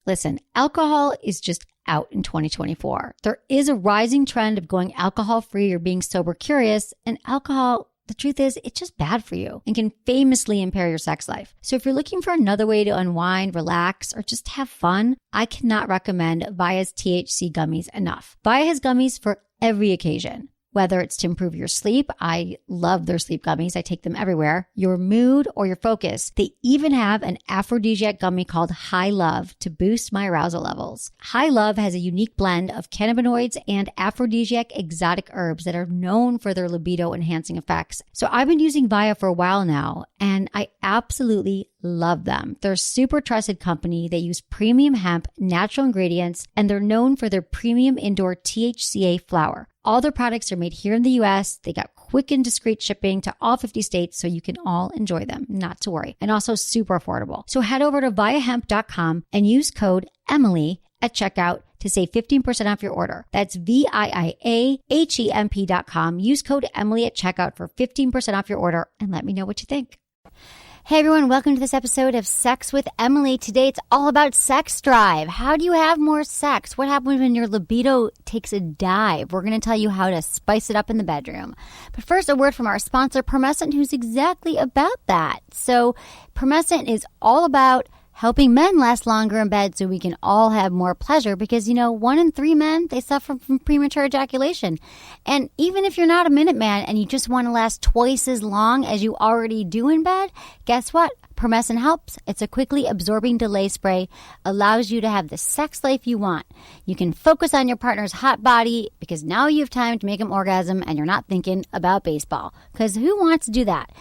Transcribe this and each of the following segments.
Listen, alcohol is just out in 2024. There is a rising trend of going alcohol-free or being sober curious, and alcohol, the truth is, it's just bad for you and can famously impair your sex life. So if you're looking for another way to unwind, relax, or just have fun, I cannot recommend Via's THC gummies enough. Via has gummies for every occasion. Whether it's to improve your sleep, I love their sleep gummies. I take them everywhere. Your mood or your focus. They even have an aphrodisiac gummy called High Love to boost my arousal levels. High Love has a unique blend of cannabinoids and aphrodisiac exotic herbs that are known for their libido enhancing effects. So I've been using Via for a while now, and I absolutely love them. They're a super trusted company. They use premium hemp, natural ingredients, and they're known for their premium indoor THCA flower. All their products are made here in the US. They got quick and discreet shipping to all 50 states so you can all enjoy them, not to worry. And also super affordable. So head over to viahemp.com and use code Emily at checkout to save 15% off your order. That's VIIAHEMP.com. Use code Emily at checkout for 15% off your order and let me know what you think. Hey everyone, welcome to this episode of Sex with Emily. Today it's all about sex drive. How do you have more sex? What happens when your libido takes a dive? We're going to tell you how to spice it up in the bedroom. But first, a word from our sponsor, Promescent, who's exactly about that. So Promescent is all about helping men last longer in bed so we can all have more pleasure because, 1 in 3 men, they suffer from premature ejaculation. And even if you're not a minute man and you just want to last twice as long as you already do in bed, guess what? Promescent helps. It's a quickly absorbing delay spray, allows you to have the sex life you want. You can focus on your partner's hot body because now you have time to make him orgasm and you're not thinking about baseball. Because who wants to do that?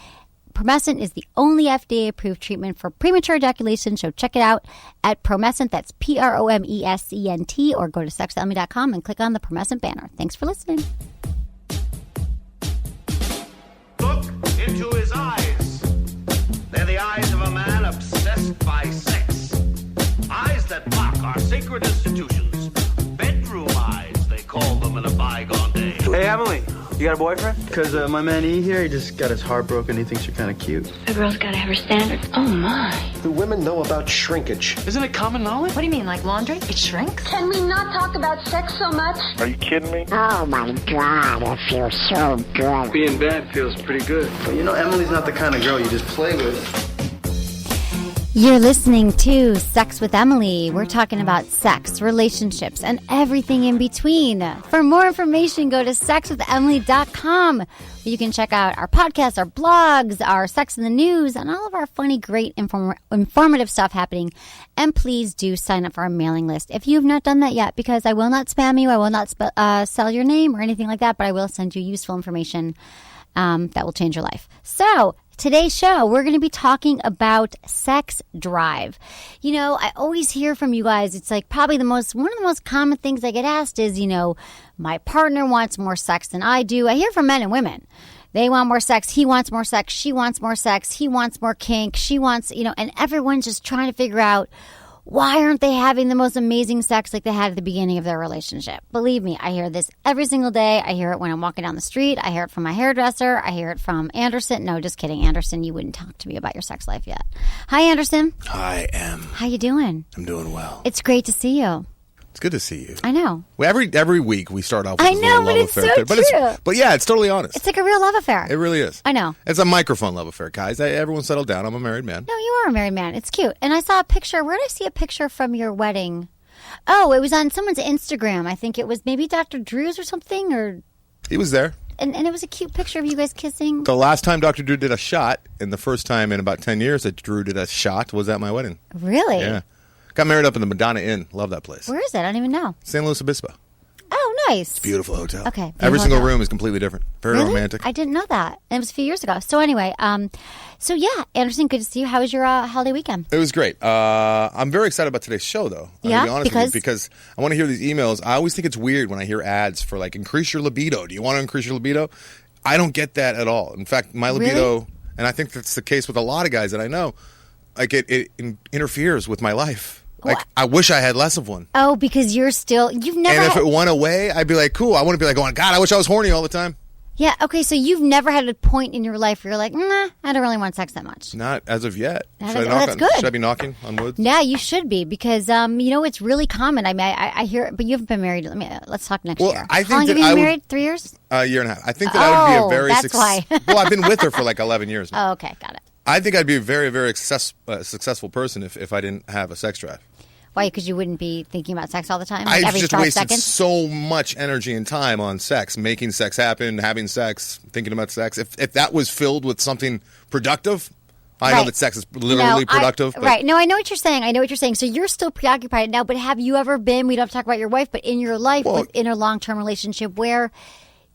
Promescent is the only FDA-approved treatment for premature ejaculation, so check it out at Promescent. That's Promescent, or go to sexwithemily.com and click on the Promescent banner. Thanks for listening. Look into his eyes. They're the eyes of a man obsessed by sex. Eyes that mock our sacred institutions. Bedroom eyes, they call them in a bygone day. Hey, Emily. You got a boyfriend? Because my man E here, he just got his heart broken. He thinks you're kind of cute. A girl's got to have her standards. Oh, my. Do women know about shrinkage? Isn't it common knowledge? What do you mean, like laundry? It shrinks? Can we not talk about sex so much? Are you kidding me? Oh, my God. It feels so good. Being bad feels pretty good. Well, Emily's not the kind of girl you just play with. You're listening to Sex with Emily. We're talking about sex, relationships, and everything in between. For more information, go to sexwithemily.com. You can check out our podcasts, our blogs, our Sex in the News, and all of our funny, great, informative stuff happening. And please do sign up for our mailing list if you have not done that yet, because I will not spam you. I will not sell your name or anything like that, but I will send you useful information that will change your life. So, today's show, we're going to be talking about sex drive. I always hear from you guys, it's like probably one of the most common things I get asked is, my partner wants more sex than I do. I hear from men and women. They want more sex. He wants more sex. She wants more sex. He wants more kink. She wants, and everyone's just trying to figure out, why aren't they having the most amazing sex like they had at the beginning of their relationship? Believe me, I hear this every single day. I hear it when I'm walking down the street. I hear it from my hairdresser. I hear it from Anderson. No, just kidding. Anderson, you wouldn't talk to me about your sex life yet. Hi, Anderson. Hi, Em. How you doing? I'm doing well. It's great to see you. It's good to see you. I know. Well, every week we start off with I this know, little but love it's affair. so true. But yeah, it's totally honest. It's like a real love affair. It really is. I know. It's a microphone love affair, guys. Everyone settle down. I'm a married man. No, you are a married man. It's cute. And I saw a picture. Where did I see a picture from your wedding? Oh, it was on someone's Instagram. I think it was maybe Dr. Drew's or something. Or He was there. And it was a cute picture of you guys kissing. The last time Dr. Drew did a shot, and the first time in about 10 years that Drew did a shot was at my wedding. Really? Yeah. Got married up in the Madonna Inn. Love that place. Where is it? I don't even know. San Luis Obispo. Oh, nice. Beautiful hotel. Okay. Every single room is completely different. Very Really? romantic. I didn't know that. It was a few years ago. So anyway, Anderson, good to see you. How was your holiday weekend? It was great. I'm very excited about today's show, though. I'm Yeah? gonna be honest with you, Because? because I want to hear these emails. I always think it's weird when I hear ads for, like, increase your libido. Do you want to increase your libido? I don't get that at all. In fact, my libido, Really? and I think that's the case with a lot of guys that I know, like, it interferes with my life. Like, I wish I had less of one. Oh, because you've never And if had... it went away, I'd be like, cool. I want to be like, going, God, I wish I was horny all the time. Yeah, okay, so you've never had a point in your life where you're like, nah, I don't really want sex that much. Not as of yet. That's good. Should I be knocking on wood? Yeah, you should be because, it's really common. I mean, I hear, but you haven't been married. Let's talk next year. I think How long have you been married? 3 years? A year and a half. I think that I would be a very that's why. Well, I've been with her for like 11 years now. Oh, okay, got it. I think I'd be a very, very successful person if I didn't have a sex drive. Why? Because you wouldn't be thinking about sex all the time? I've every just 5 wasted seconds? so much energy and time on sex, making sex happen, having sex, thinking about sex. If that was filled with something productive, I know that sex is literally productive. Right. No, I know what you're saying. So you're still preoccupied now, but have you ever been, we don't have to talk about your wife, but in your life, in a long-term relationship where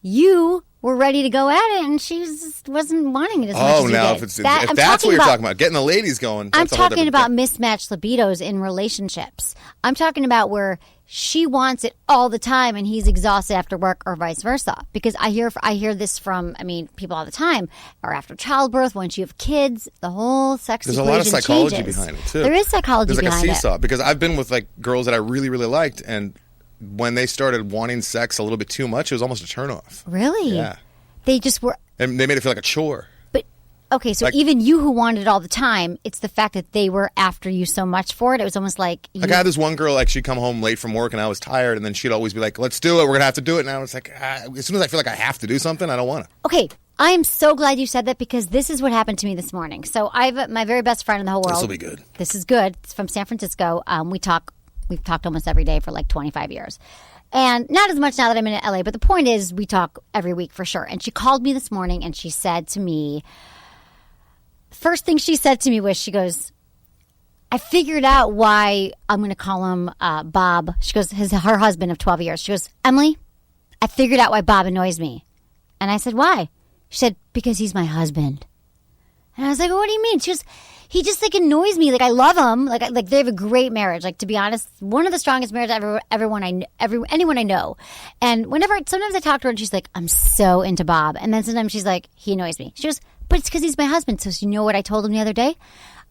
you were ready to go at it and she just wasn't wanting it as much as you did? If that's what you're talking about, getting the ladies going. I'm talking about mismatched libidos in relationships. I'm talking about where she wants it all the time and he's exhausted after work or vice versa. Because I hear this from, people all the time. Or after childbirth, once you have kids, the whole sex There's equation a lot of psychology changes. behind it, too. There is psychology behind it. There's like a seesaw. Because I've been with like girls that I really, really liked, and when they started wanting sex a little bit too much, it was almost a turnoff. Really? Yeah. They just were... And they made it feel like a chore. But, okay, so even you who wanted it all the time, it's the fact that they were after you so much for it. It was almost like... I had this one girl, like, she'd come home late from work and I was tired, and then she'd always be like, let's do it, we're going to have to do it. And I was like, as soon as I feel like I have to do something, I don't want to. Okay, I am so glad you said that because this is what happened to me this morning. So my very best friend in the whole world... This will be good. This is good. It's from San Francisco. We've talked almost every day for like 25 years. And not as much now that I'm in LA, but the point is we talk every week for sure. And she called me this morning and she said to me, first thing she said to me was, she goes, I figured out why I'm going to call him Bob. She goes, her husband of 12 years. She goes, Emily, I figured out why Bob annoys me. And I said, why? She said, because he's my husband. And I was like, well, what do you mean? She goes, he just like annoys me. Like I love him. Like they have a great marriage. Like to be honest, one of the strongest marriages anyone I know. And sometimes I talk to her and she's like, I'm so into Bob. And then sometimes she's like, he annoys me. She goes, but it's because he's my husband. So you know what I told him the other day?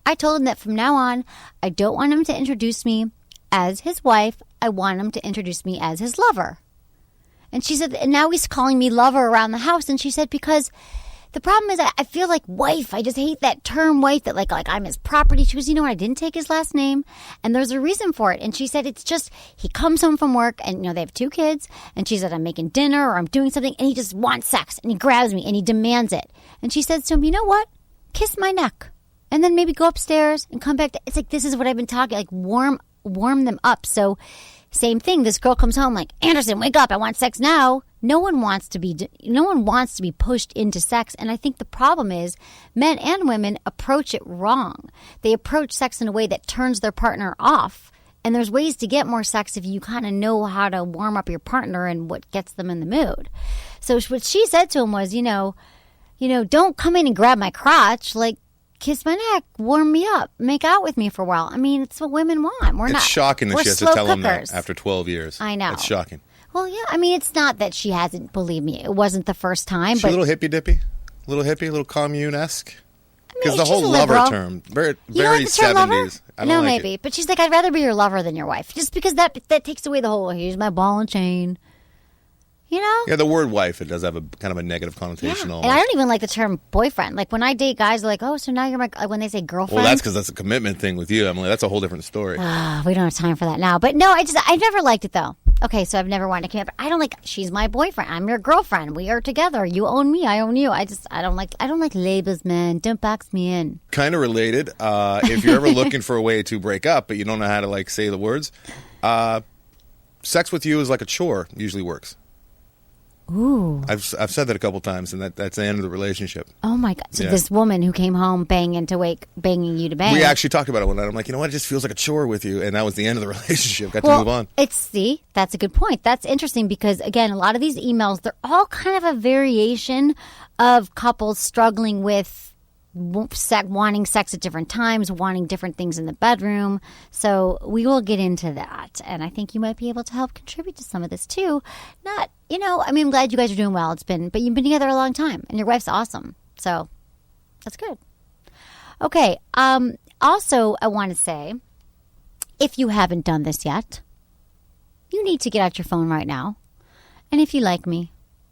I told him that from now on, I don't want him to introduce me as his wife. I want him to introduce me as his lover. And she said, and now he's calling me lover around the house. And she said, because the problem is I feel like wife. I just hate that term wife, that like I'm his property. She goes, you know what? I didn't take his last name. And there's a reason for it. And she said, it's just he comes home from work and, they have 2 kids. And she said, I'm making dinner or I'm doing something. And he just wants sex. And he grabs me and he demands it. And she said to him, you know what? Kiss my neck. And then maybe go upstairs and come back. It's like, this is what I've been talking, like warm them up. So same thing. This girl comes home like, Anderson, wake up. I want sex now. No one wants to be pushed into sex. And I think the problem is men and women approach it wrong. They approach sex in a way that turns their partner off. And there's ways to get more sex if you kind of know how to warm up your partner and what gets them in the mood. So what she said to him was, don't come in and grab my crotch. Like, kiss my neck, warm me up, make out with me for a while. I mean, it's what women want. It's shocking that she has to tell him that after 12 years. I know. It's shocking. Well, yeah, I mean, it's not that she hasn't, believe me, it wasn't the first time. She's a little hippy-dippy, a little commune-esque. Because the whole lover term, very 70s. I don't like maybe. it. But she's like, I'd rather be your lover than your wife. Just because that takes away the whole, here's my ball and chain. Yeah, the word wife, it does have a kind of a negative connotation. Yeah. Almost. And I don't even like the term boyfriend. Like when I date guys, they're like, oh, so now you're my, when they say girlfriend. Well, that's because that's a commitment thing with you, Emily. That's a whole different story. We don't have time for that now. But no, I've never liked it though. Okay, so I've never wanted to commit. But I don't like, she's my boyfriend. I'm your girlfriend. We are together. You own me. I own you. I don't like labels, man. Don't box me in. Kind of related. If you're ever looking for a way to break up, but you don't know how to say the words, sex with you is like a chore. Usually works. Ooh. I've said that a couple times, and that's the end of the relationship. Oh my God! So this woman who came home banging you to bang. We actually talked about it one night. I'm like, you know what? It just feels like a chore with you, and that was the end of the relationship. Got to move on. That's a good point. That's interesting because again, a lot of these emails, they're all kind of a variation of couples struggling with wanting sex at different times, wanting different things in the bedroom. So we will get into that, and I think you might be able to help contribute to some of this too. I'm glad you guys are doing well. But you've been together a long time, and your wife's awesome. So that's good. Okay. Also, I want to say, if you haven't done this yet, you need to get out your phone right now, and if you like me,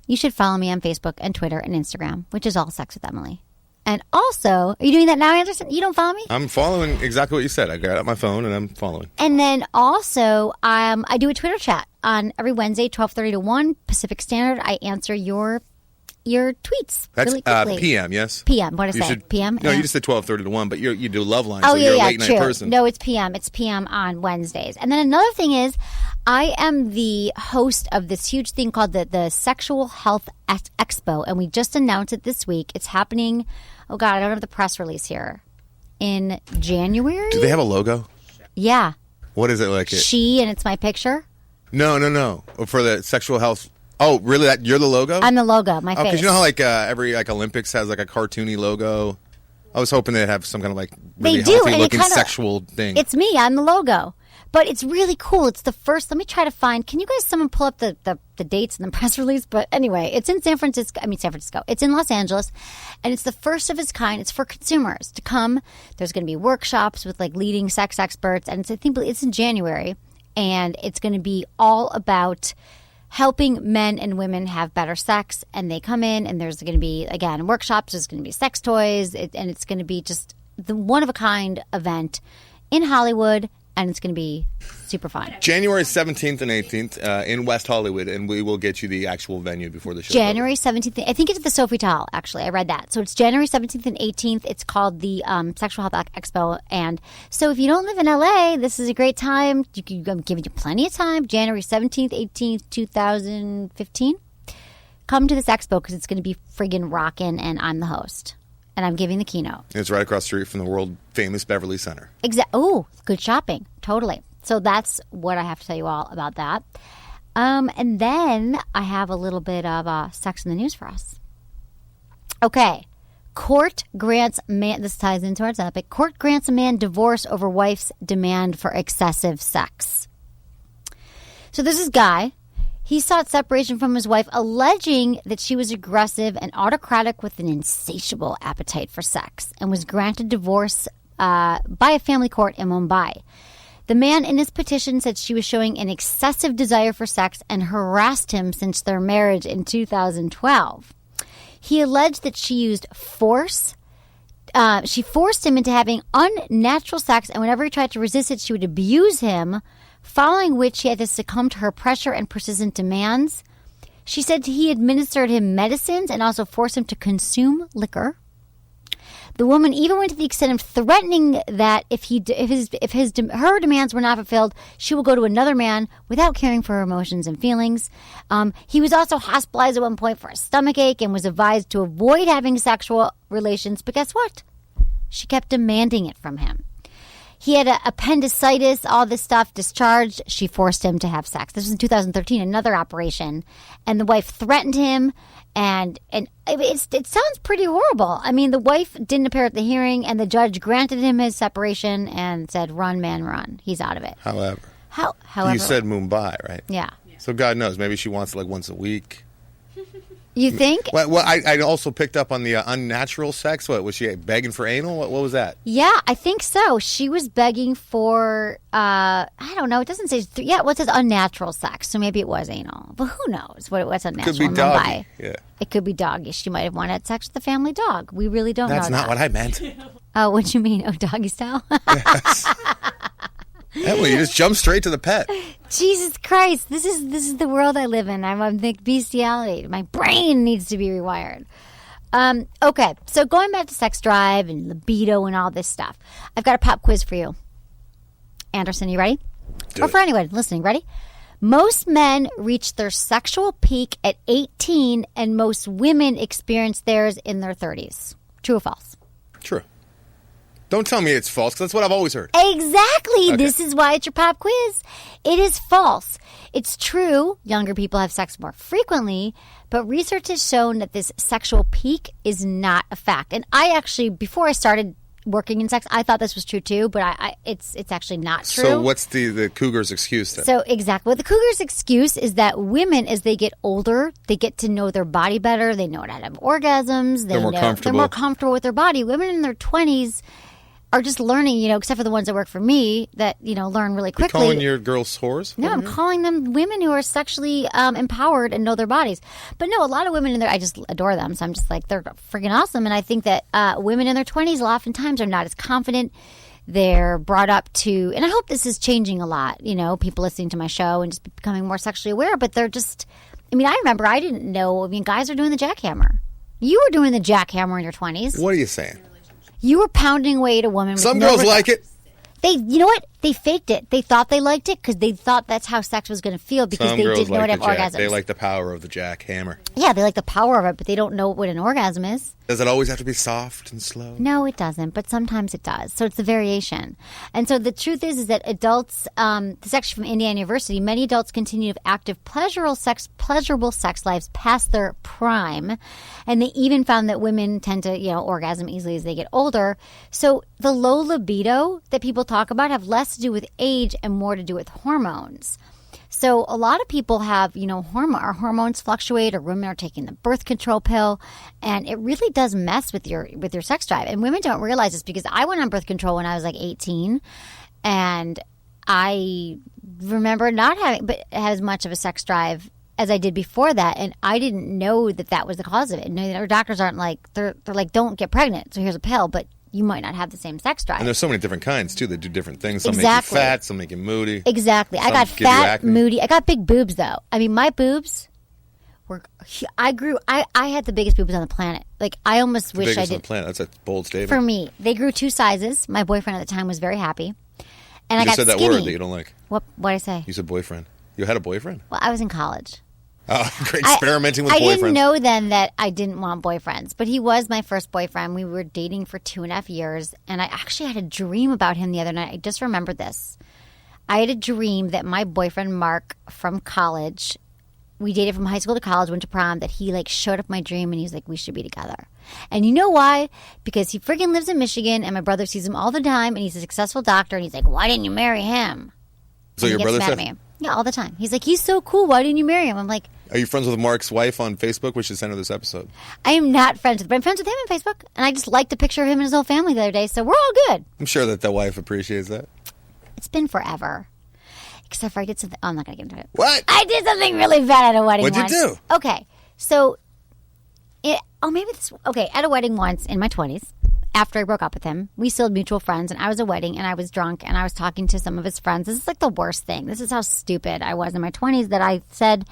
you should follow me on Facebook and Twitter and Instagram, which is all Sex with Emily. And also, are you doing that now, Anderson? You don't follow me? I'm following exactly what you said. I got out my phone and I'm following. And then also, I do a Twitter chat on every Wednesday, 12:30 to 1 Pacific Standard. I answer your tweets That's really quickly. PM, yes? PM. What did I say? PM? No, you just said 12:30 to 1, but you do Love Line, Oh, so yeah, you're a yeah, late night true. person. No, it's PM. It's PM on Wednesdays. And then another thing is, I am the host of this huge thing called the Sexual Health Expo, and we just announced it this week. It's happening, oh God, I don't have the press release here, in January? Do they have a logo? Yeah. What is it like? She, and it's my picture. No. For the sexual health. Oh, really? You're the logo? I'm the logo, my face. Because you know how every Olympics has like a cartoony logo? I was hoping they'd have some kind of like really they do, healthy and looking kinda, sexual thing. It's me. I'm the logo. But it's really cool. It's the first. Let me try to find. Can you guys someone pull up the dates and the press release? But anyway, it's in San Francisco. It's in Los Angeles, and it's the first of its kind. It's for consumers to come. There's going to be workshops with like leading sex experts, and I think it's in January, and it's going to be all about helping men and women have better sex. And they come in, and there's going to be again workshops. There's going to be sex toys, and it's going to be just the one of a kind event in Hollywood. And it's going to be super fun. January 17th and 18th in West Hollywood, and we will get you the actual venue before the show. January 17th. I think it's at the Sofitel, actually. I read that. So it's January 17th and 18th. It's called the Sexual Health Expo. And so if you don't live in LA, this is a great time. I'm giving you plenty of time. January 17th, 18th, 2015. Come to this expo because it's going to be friggin' rockin', and I'm the host. And I'm giving the keynote. It's right across the street from the world-famous Beverly Center. Oh, good shopping. Totally. So that's what I have to tell you all about that. And then I have a little bit of sex in the news for us. Okay. Court grants man... This ties into our topic. Court grants a man divorce over wife's demand for excessive sex. So there's this guy. He sought separation from his wife, alleging that she was aggressive and autocratic with an insatiable appetite for sex, and was granted divorce by a family court in Mumbai. The man in his petition said she was showing an excessive desire for sex and harassed him since their marriage in 2012. He alleged that she used force. She forced him into having unnatural sex, and whenever he tried to resist it, she would abuse him, following which he had to succumb to her pressure and persistent demands. She said he administered him medicines and also forced him to consume liquor. The woman even went to the extent of threatening that if her demands were not fulfilled, she will go to another man without caring for her emotions and feelings. He was also hospitalized at one point for a stomach ache and was advised to avoid having sexual relations. But guess what? She kept demanding it from him. He had appendicitis, all this stuff, discharged. She forced him to have sex. This was in 2013, another operation. And the wife threatened him, and it sounds pretty horrible. I mean, the wife didn't appear at the hearing, and the judge granted him his separation and said, run, man, run. He's out of it. However. You said Mumbai, right? Yeah. So God knows. Maybe she wants it like once a week. You think? Well, I also picked up on the unnatural sex. What was she begging for anal? What was that? Yeah, I think so. She was begging for I don't know. It doesn't say. It says unnatural sex, so maybe it was anal. But who knows what's unnatural? Could be doggy. Yeah, it could be doggy. She might have wanted sex with the family dog. We really don't know. That's not what I meant. Oh, what do you mean? Oh, doggy style. Yes. Emily, you just jump straight to the pet. Jesus Christ, this is the world I live in. I'm think bestiality. My brain needs to be rewired. Okay, so going back to sex drive and libido and all this stuff, I've got a pop quiz for you. Anderson, you ready? For anyone listening, ready? Most men reach their sexual peak at 18, and most women experience theirs in their 30s. True or false? True. Don't tell me it's false, because that's what I've always heard. Exactly. Okay. This is why it's your pop quiz. It is false. It's true younger people have sex more frequently, but research has shown that this sexual peak is not a fact. And I actually, before I started working in sex, I thought this was true too, but it's actually not true. So what's the cougar's excuse then? So exactly. Well, the cougar's excuse is that women, as they get older, they get to know their body better. They know how to have orgasms. They're more comfortable. They're more comfortable with their body. Women in their 20s... are just learning, except for the ones that work for me that, learn really quickly. You're calling your girls whores? No, I'm calling them women who are sexually empowered and know their bodies. But no, a lot of women in there, I just adore them. So I'm just like, they're freaking awesome. And I think that women in their 20s oftentimes are not as confident. They're brought up to, and I hope this is changing a lot, people listening to my show and just becoming more sexually aware. But they're just, I remember I didn't know, guys are doing the jackhammer. You were doing the jackhammer in your 20s. What are you saying? You were pounding away at a woman. Some girls like it. You know what? They faked it. They thought they liked it because they thought that's how sex was going to feel because they didn't know what an orgasm is. They like the power of the jackhammer. Yeah, they like the power of it, but they don't know what an orgasm is. Does it always have to be soft and slow? No, it doesn't, but sometimes it does. So it's the variation. And so the truth is that adults, this is actually from Indiana University, many adults continue to have active pleasurable sex lives past their prime. And they even found that women tend to, orgasm easily as they get older. So the low libido that people talk about have less to do with age and more to do with hormones. So a lot of people have, our hormones fluctuate, or women are taking the birth control pill, and it really does mess with your sex drive. And women don't realize this because I went on birth control when I was like 18, and I remember not having as much of a sex drive as I did before that, and I didn't know that was the cause of it. And our doctors aren't like they're like, don't get pregnant, so here's a pill, but you might not have the same sex drive. And there's so many different kinds, too, that do different things. Some Exactly. make you fat, some make you moody. Exactly. I got fat, moody. I got big boobs, though. My boobs were... I had the biggest boobs on the planet. Like, I almost wish I did... on the planet. That's a bold statement. For me. They grew 2 sizes. My boyfriend at the time was very happy. And I got said that skinny. word that you don't like. What did I say? You said boyfriend. You had a boyfriend? Well, I was in college. Oh, experimenting with boyfriends. I didn't know then that I didn't want boyfriends, but he was my first boyfriend. We were dating for 2.5 years, and I actually had a dream about him the other night. I just remembered this. I had a dream that my boyfriend, Mark, from college, we dated from high school to college, went to prom, that he showed up in my dream, and he's like, we should be together. And you know why? Because he freaking lives in Michigan, and my brother sees him all the time, and he's a successful doctor, and he's like, why didn't you marry him? So and your brother said? Yeah, all the time. He's like, he's so cool. Why didn't you marry him? I'm like... Are you friends with Mark's wife on Facebook? We should send her this episode. I am not friends with him, but I'm friends with him on Facebook. And I just liked a picture of him and his whole family the other day, so we're all good. I'm sure that the wife appreciates that. It's been forever. Except for I did something... Oh, I'm not going to get into it. What? I did something really bad at a wedding What'd once. you do? Okay, so... at a wedding once in my 20s, after I broke up with him, we still had mutual friends, and I was at a wedding, and I was drunk, and I was talking to some of his friends. This is like the worst thing. This is how stupid I was in my 20s, that I said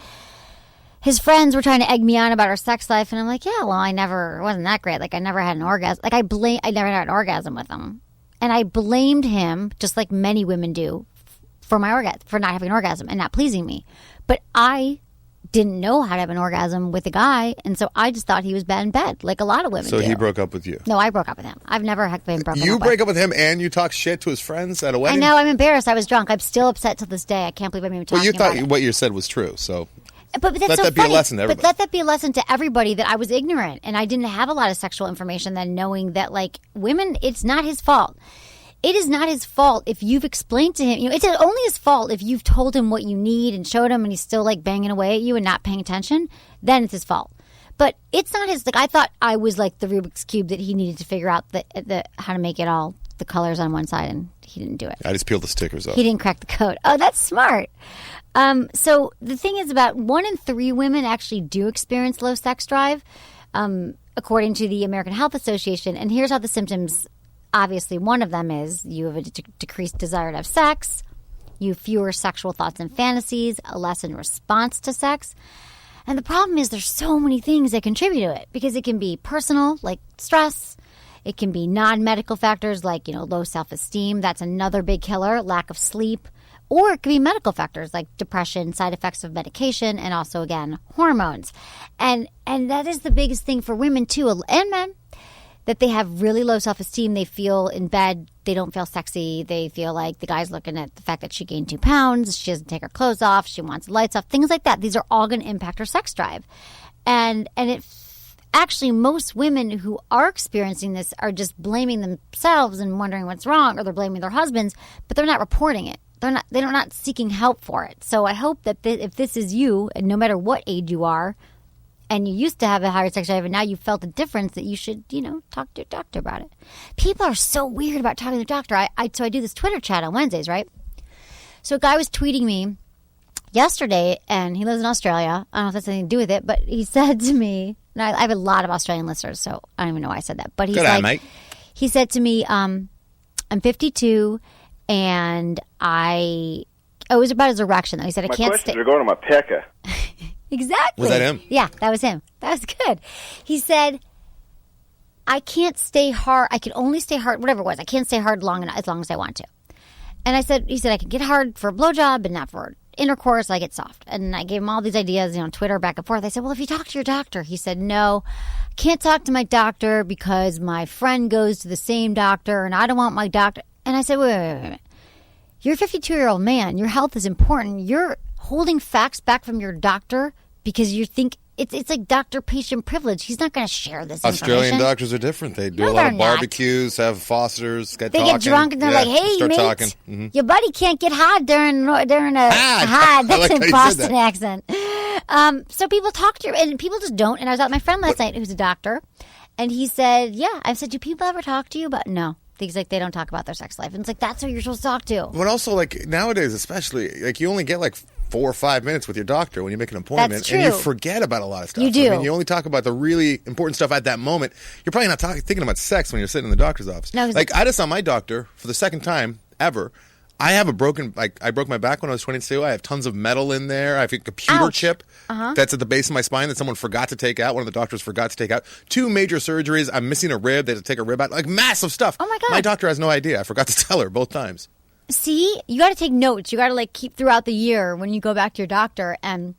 his friends were trying to egg me on about our sex life, and I'm like, yeah, well, it wasn't that great. Like, I never had an orgasm. Like, I never had an orgasm with him. And I blamed him, just like many women do, for my orgasm, for not having an orgasm and not pleasing me. But I didn't know how to have an orgasm with a guy, and so I just thought he was bad in bed, like a lot of women do. So he broke up with you? No, I broke up with him. I've never been broken up with. You break up with him and you talk shit to his friends at a wedding? I know, I'm embarrassed. I was drunk. I'm still upset to this day. I can't believe I'm even talking about it. Well, you thought what you said was true, so... But that's let so that funny. be a lesson to everybody. But let that be a lesson to everybody that I was ignorant, and I didn't have a lot of sexual information then, knowing that, like, women, it's not his fault. It is not his fault if you've explained to him. It's only his fault if you've told him what you need and showed him, and he's still like banging away at you and not paying attention. Then it's his fault. But it's not his. Like, I thought I was like the Rubik's cube that he needed to figure out the how to make it all the colors on one side, and he didn't do it. I just peeled the stickers off. He didn't crack the code. Oh, that's smart. So the thing is, about 1 in 3 women actually do experience low sex drive, according to the American Health Association. And here's how the symptoms. Obviously, one of them is you have a decreased desire to have sex, you have fewer sexual thoughts and fantasies, a lessened response to sex. And the problem is there's so many things that contribute to it, because it can be personal, like stress. It can be non-medical factors like, low self-esteem. That's another big killer, lack of sleep. Or it could be medical factors like depression, side effects of medication, and also, again, hormones. And that is the biggest thing for women, too, and men. That they have really low self-esteem. They feel in bed, they don't feel sexy. They feel like the guy's looking at the fact that she gained 2 pounds. She doesn't take her clothes off. She wants the lights off. Things like that. These are all going to impact her sex drive. And actually, most women who are experiencing this are just blaming themselves and wondering what's wrong, or they're blaming their husbands, but they're not reporting it. They're not seeking help for it. So I hope that if this is you, and no matter what age you are, and you used to have a higher sex drive, and now you felt a difference, that you should, talk to your doctor about it. People are so weird about talking to their doctor. So I do this Twitter chat on Wednesdays, right? So a guy was tweeting me yesterday, and he lives in Australia. I don't know if that's anything to do with it, but he said to me, and I have a lot of Australian listeners, so I don't even know why I said that. But he's Good eye, mate. He said to me, I'm 52, and it was about his erection, though. He said, I can't stay. Are going to my pecker. Exactly. Was that him? Yeah, that was him. That was good. He said, I can't stay hard. I can only stay hard, whatever it was. I can't stay hard as long as I want to. And he said, I can get hard for a blowjob and not for intercourse. I get soft. And I gave him all these ideas, on Twitter back and forth. I said, well, if you talk to your doctor. He said, no, I can't talk to my doctor because my friend goes to the same doctor and I don't want my doctor. And I said, wait. You're a 52-year-old man. Your health is important. You're holding facts back from your doctor because you think it's like doctor-patient privilege. He's not going to share this Australian information. doctors are different. They do No, a lot they're of not. barbecues, have Fosters, They get drunk and they're like, "Hey, start mate, talking. Mm-hmm. your buddy can't get hard during a I That's like how a you Boston said accent." So people talk to you, and people just don't. And I was out with my friend last night, who's a doctor, and he said, "Yeah." I said, "Do people ever talk to you about?" No. Things like they don't talk about their sex life, and it's like that's who you're supposed to talk to. But also, like nowadays, especially, like you only get like 4 or 5 minutes with your doctor when you make an appointment, That's true. and you forget about a lot of stuff. You do. I mean, you only talk about the really important stuff at that moment. You're probably not thinking about sex when you're sitting in the doctor's office. No, like I just saw my doctor for the second time ever. I have I broke my back when I was 22. I have tons of metal in there. I have a computer Ouch. chip that's at the base of my spine that someone forgot to take out. One of the doctors forgot to take out. 2 major surgeries. I'm missing a rib. They had to take a rib out. Like massive stuff. Oh my God. My doctor has no idea. I forgot to tell her both times. See, you got to take notes. You got to keep throughout the year when you go back to your doctor and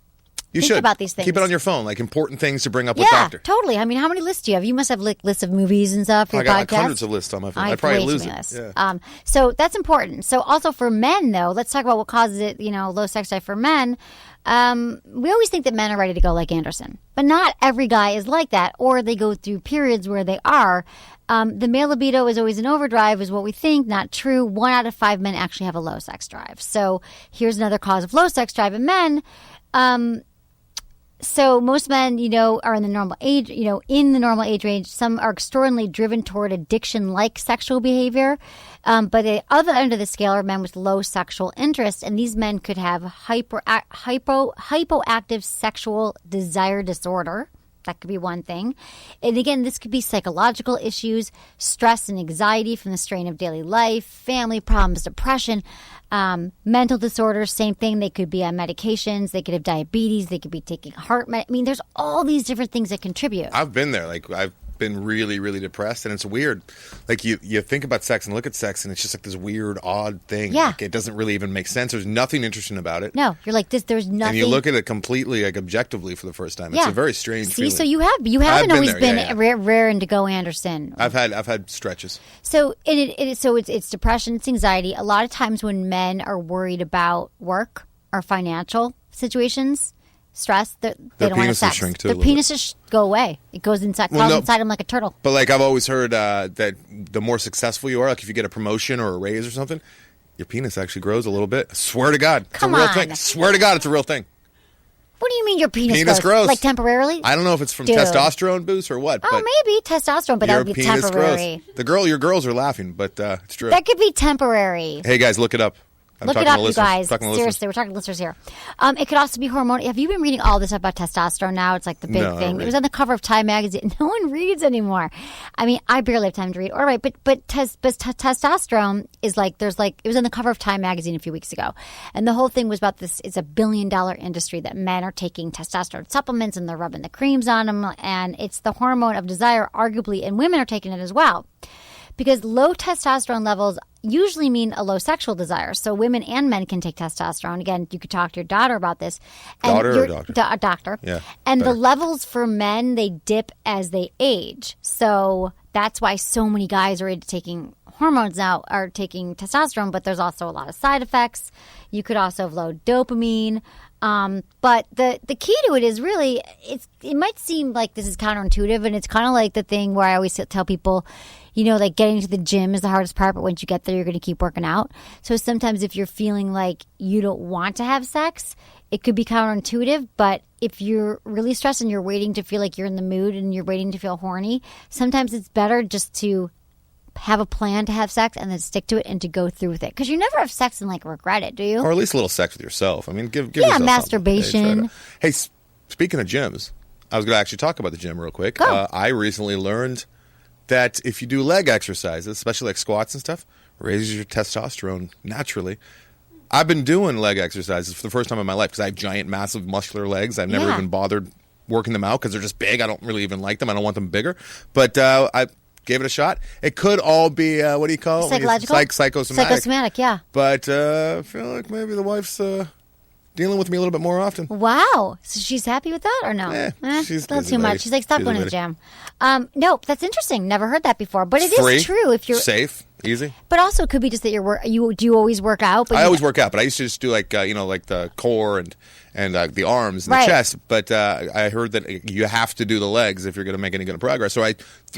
You think should about these things. Keep it on your phone, like important things to bring up with Yeah, doctor. totally. I mean, how many lists do you have? You must have lists of movies and stuff for I your got podcast. like hundreds of lists on my phone. I I'd probably way too lose many it. lists. Yeah. So that's important. So also for men, though, let's talk about what causes it. Low sex drive for men. We always think that men are ready to go like Anderson, but not every guy is like that, or they go through periods where they are. The male libido is always in overdrive, is what we think. Not true. 1 out of 5 men actually have a low sex drive. So here's another cause of low sex drive in men. So most men, are in the normal age, in the normal age range. Some are extraordinarily driven toward addiction-like sexual behavior. But the other end of the scale are men with low sexual interest. And these men could have hypoactive sexual desire disorder. That could be one thing. And again, this could be psychological issues, stress and anxiety from the strain of daily life, family problems, depression, mental disorders, same thing. They could be on medications. They could have diabetes. They could be taking there's all these different things that contribute. I've been there. Like I've been really, really depressed, and it's weird. Like you think about sex and look at sex, and it's just like this weird, odd thing. Yeah. Like, it doesn't really even make sense. There's nothing interesting about it. No, you're like this. There's nothing. And you look at it completely, like objectively, for the first time. It's a very strange feeling. So you haven't I've always been been there, raring to go Anderson. I've had stretches. So it's depression, it's anxiety. A lot of times when men are worried about work or financial situations, stress, they don't want to penises sex. shrink, too, Their a little bit. penises go away. It goes inside, Well, no. inside them like a turtle. But like I've always heard that the more successful you are, like if you get a promotion or a raise or something, your penis actually grows a little bit. I swear to God, it's Come a real on. thing. I swear to God, it's a real thing. What do you mean your penis Penis grows. Like temporarily? I don't know if it's from Dude. testosterone boost or what. Oh, but maybe testosterone, but that your would be penis temporary. grows. Your girls are laughing, but it's true. That could be temporary. Hey guys, look it up. I'm Look talking it to up, you listeners. guys. Talking to listeners. Seriously, we're talking to listeners here. It could also be hormonal. Have you been reading all this about testosterone now? It's like the big No, I thing. don't It was read. on the cover of Time magazine. No one reads anymore. I mean, I barely have time to read. All right, but testosterone is it was on the cover of Time magazine a few weeks ago. And the whole thing was about this. It's a $1 billion industry that men are taking testosterone supplements and they're rubbing the creams on them. And it's the hormone of desire, arguably, and women are taking it as well. Because low testosterone levels usually mean a low sexual desire. So women and men can take testosterone. Again, you could talk to your daughter about this. Daughter or doctor? A doctor. Yeah, And better. the levels for men, they dip as they age. So that's why so many guys are into taking hormones now, are taking testosterone, but there's also a lot of side effects. You could also have low dopamine. But the key to it is really, it might seem like this is counterintuitive, and it's kind of like the thing where I always tell people, like getting to the gym is the hardest part, but once you get that you're going to keep working out. So sometimes if you're feeling like you don't want to have sex, it could be counterintuitive. But if you're really stressed and you're waiting to feel like you're in the mood and you're waiting to feel horny, sometimes it's better just to have a plan to have sex and then stick to it and to go through with it. Because you never have sex and like regret it, do you? Or at least a little sex with yourself. I mean, give yourself masturbation. Hey, speaking of gyms, I was going to actually talk about the gym real quick. I recently learned that if you do leg exercises, especially like squats and stuff, raises your testosterone naturally. I've been doing leg exercises for the first time in my life because I have giant, massive, muscular legs. I've never even bothered working them out because they're just big. I don't really even like them. I don't want them bigger. But I gave it a shot. It could all be, what do you call it? Psychological? Psychosomatic. Psychosomatic, yeah. But I feel like maybe the wife's dealing with me a little bit more often. Wow. So she's happy with that or no? She's not busy too lady. much. She's like, stop She's a going to the lady. gym. No, that's interesting. Never heard that before. But it Free, is true if you're safe, easy. But also it could be just that you do you always work out? But I always work out, but I used to just do like like the core and the arms and the chest. But I heard that you have to do the legs if you're going to make any kind of progress. So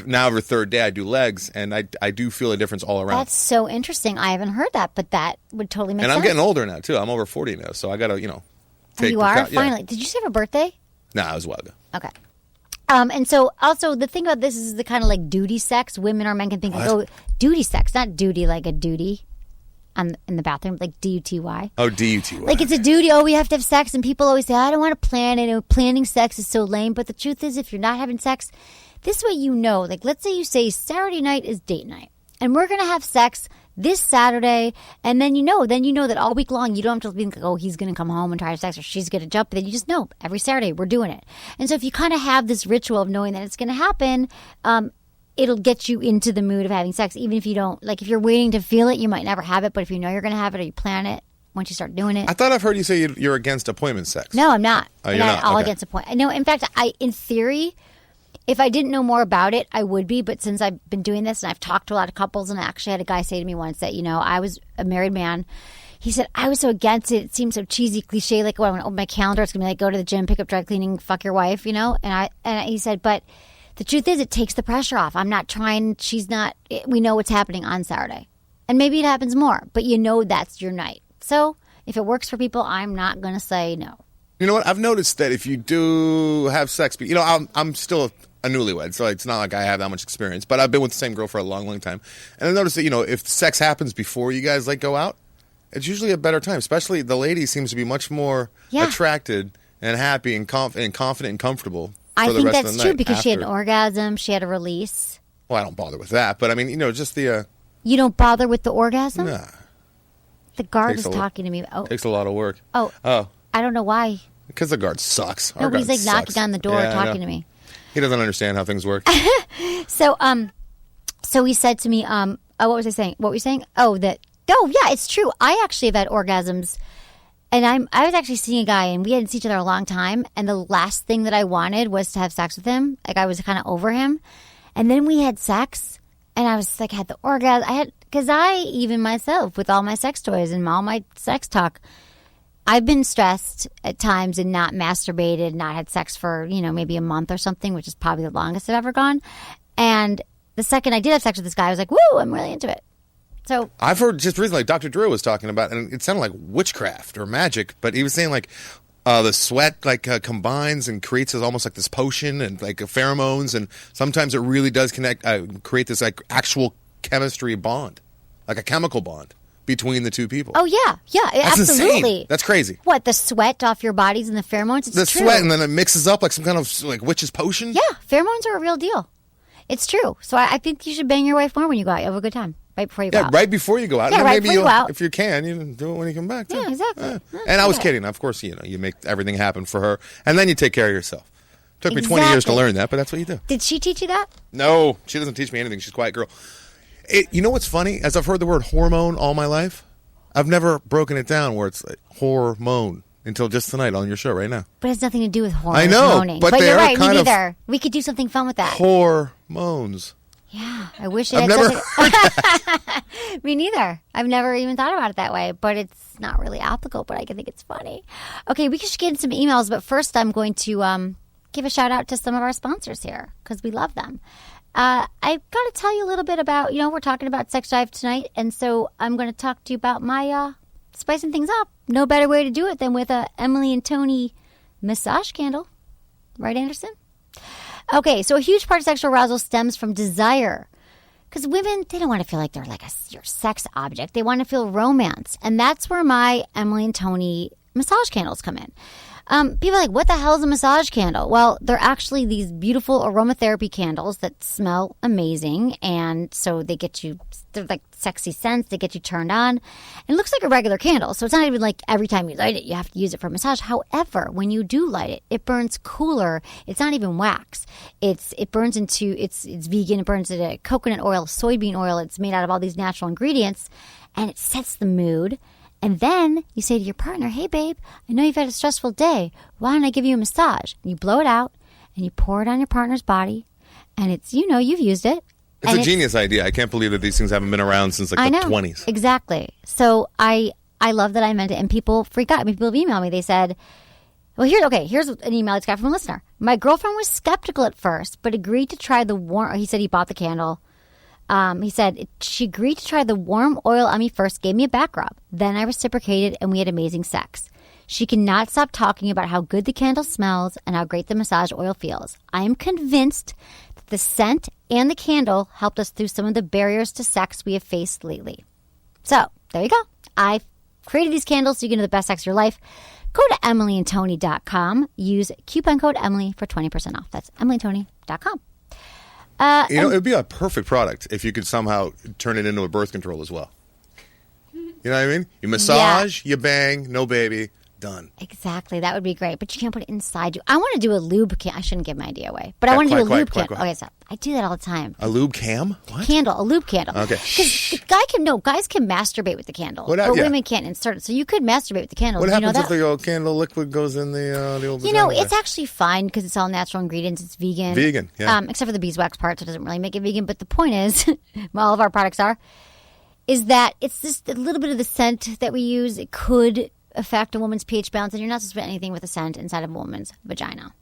now every third day I do legs, and I do feel a difference all around. That's so interesting. I haven't heard that, but that would totally make sense. And I'm getting older now too. I'm over 40 now, so I got to take you are? yeah. Finally. Did you just have a birthday? Nah, it was a while ago. Okay. And so also the thing about this is the kind of like duty sex. Women or men can think, duty sex, not duty like a duty in the bathroom, like D-U-T-Y. Oh, D-U-T-Y. Like it's a duty. Oh, we have to have sex. And people always say, I don't want to plan it. Planning sex is so lame. But the truth is, if you're not having sex, this way like let's say you say Saturday night is date night. And we're going to have sex this Saturday, and then you know that all week long you don't have to think, oh, he's going to come home and try to have sex or she's going to jump. But then you just know every Saturday we're doing it. And so if you kind of have this ritual of knowing that it's going to happen, it'll get you into the mood of having sex. Even if you don't, like if you're waiting to feel it, you might never have it. But if you know you're going to have it or you plan it, once you start doing it. I thought I've heard you say you're against appointment sex. No, I'm not. Oh, I'm you're not not? all Okay. against appointment. No, in fact, in theory, if I didn't know more about it, I would be. But since I've been doing this and I've talked to a lot of couples, and I actually had a guy say to me once that, I was a married man. He said, I was so against it. It seems so cheesy, cliche. Like, when I open my calendar, it's going to be like, go to the gym, pick up dry cleaning, fuck your wife, And he said, but the truth is it takes the pressure off. I'm not trying. We know what's happening on Saturday. And maybe it happens more, but that's your night. So if it works for people, I'm not going to say no. You know what? I've noticed that if you do have sex, I'm still a newlywed, so it's not like I have that much experience, but I've been with the same girl for a long, long time. And I noticed that, if sex happens before you guys go out, it's usually a better time. Especially the lady seems to be much more attracted and happy and confident and comfortable for the rest of the night. I think that's true because she had an orgasm, she had a release. Well, I don't bother with that, but I mean, just the... You don't bother with the orgasm? Nah. The guard is talking to me. Oh. Takes a lot of work. Oh. I don't know why. Because the guard sucks. No, he's like knocking on the door talking to me. He doesn't understand how things work. So he said to me, what was I saying? What were you saying? Oh, yeah, it's true. I actually have had orgasms, and I was actually seeing a guy, and we hadn't seen each other a long time, and the last thing that I wanted was to have sex with him. Like, I was kind of over him, and then we had sex, and I was like, had the orgasm. Because even myself, with all my sex toys and all my sex talk, I've been stressed at times and not masturbated, not had sex for, maybe a month or something, which is probably the longest I've ever gone. And the second I did have sex with this guy, I was like, woo, I'm really into it. So I've heard just recently, Dr. Drew was talking about, and it sounded like witchcraft or magic, but he was saying the sweat combines and creates almost like this potion and pheromones, and sometimes it really does create this actual chemistry bond, like a chemical bond between the two people. Oh, yeah. Yeah, That's absolutely. Insane. That's crazy. What, the sweat off your bodies and the pheromones? It's the true. sweat, and then it mixes up like some kind of witch's potion? Yeah, pheromones are a real deal. It's true. So I think you should bang your wife more when you go out. You have a good time right before you go out. Yeah, right before you go out. Yeah, and right maybe before you go out. If you can, do it when you come back. Too. Yeah, exactly. Yeah. And I was kidding. Of course, you make everything happen for her, and then you take care of yourself. Took me 20 years to learn that, but that's what you do. Did she teach you that? No, she doesn't teach me anything. She's a quiet girl. You know what's funny? As I've heard the word hormone all my life, I've never broken it down where it's hormone until just tonight on your show right now. But it has nothing to do with hormones. I know, but they you're are right. kind Me of neither. We could do something fun with that. Hormones. Yeah, I wish it I've had never something. Me neither. I've never even thought about it that way, but it's not really applicable, but I can think it's funny. Okay, we should get into some emails, but first I'm going to give a shout out to some of our sponsors here because we love them. I've got to tell you a little bit about, we're talking about sex drive tonight. And so I'm going to talk to you about my spicing things up. No better way to do it than with a Emily and Tony massage candle. Right, Anderson? Okay, so a huge part of sexual arousal stems from desire. Because women, they don't want to feel like they're like your sex object. They want to feel romance. And that's where my Emily and Tony massage candles come in. People are like, what the hell is a massage candle? Well, they're actually these beautiful aromatherapy candles that smell amazing. And so they're like sexy scents. They get you turned on. And it looks like a regular candle. So it's not even like every time you light it, you have to use it for massage. However, when you do light it, it burns cooler. It's not even wax. It burns into, it's vegan. It burns into coconut oil, soybean oil. It's made out of all these natural ingredients. And it sets the mood. And then you say to your partner, hey, babe, I know you've had a stressful day. Why don't I give you a massage? And you blow it out and you pour it on your partner's body. And it's, you've used it. It's a genius idea. I can't believe that these things haven't been around since like the 20s. Exactly. So I love that I meant it. And people freak out. I mean, people have emailed me. They said, well, here's an email I just got from a listener. My girlfriend was skeptical at first, but agreed to try the warm. He said he bought the candle. He said she agreed to try the warm oil on me first, gave me a back rub. Then I reciprocated and we had amazing sex. She cannot stop talking about how good the candle smells and how great the massage oil feels. I am convinced that the scent and the candle helped us through some of the barriers to sex we have faced lately. So there you go. I've created these candles so you can have the best sex of your life. Go to emilyandtony.com. Use coupon code Emily for 20% off. That's emilyandtony.com. It would be a perfect product if you could somehow turn it into a birth control as well. You know what I mean? You massage, you bang, no baby, done. Exactly. That would be great. But you can't put it inside you. I want to do a lube cam. I shouldn't give my idea away. But I want to do a lube candle. Okay, so I do that all the time. A lube cam? What? A lube candle. Okay. Because guys can masturbate with the candle. But women can't insert it. So you could masturbate with the candle. What happens if the candle liquid goes in the old vagina? It's actually fine because it's all natural ingredients. It's vegan. Vegan, yeah. Except for the beeswax part, so it doesn't really make it vegan. But the point is, all of our products is that it's just a little bit of the scent that we use. It could affect a woman's pH balance, and you're not supposed to put anything with a scent inside of a woman's vagina.